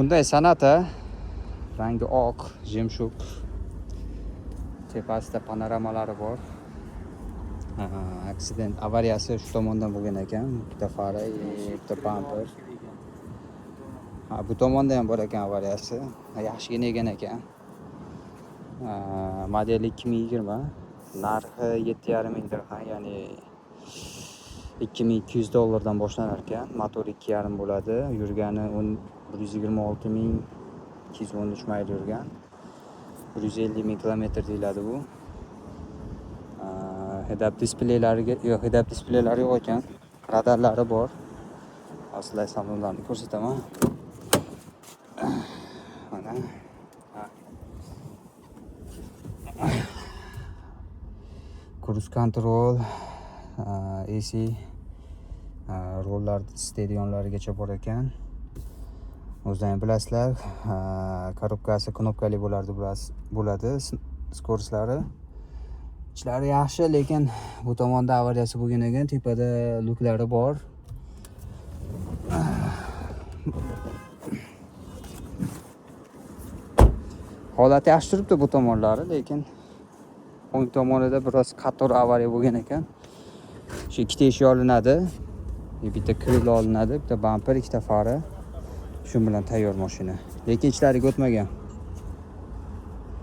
Hyundai Sonata rangi oq, jemshuk. Tepasida panoramalari bor. Aksident avariyasi shu tomondan bo'lgan ekan. Bitta fara, bitta bamper. Bu tomonda ham bor ekan avariyasi. Yaxshigina ekan ekan. Model 2020. Narxi 7,5 ming dirham, ya'ni $2200 boshlanar ekan. Motor 2,5 bo'ladi. Yurgani 126,213 mayl yurgan. 150 ming kilometr deyiladi bu. Head-up displaylari yo'q ekan. Radarlari bor. Aslida salonlarni ko'rsataman. Mana. Cruise control, AC, rollar stadionlarigacha bor ekan. O'zlaringiz bilasizlar, korobkasi knopkali bo'ladi, skoroslari. Ichlari yaxshi, lekin bu tomonda avariyasi bo'lgan ekan, tepada luklari bor. Holati yaxshi turibdi bu tomonlari, lekin o'ng tomonida biroz qattiq avariya bo'lgan ekan. Shu ikkita eshik olinadi, bitta krilo olinadi, bitta bamper, ikkita fara. Shu bilan tayyor mashina. Lekin ichlariga o'tmagan.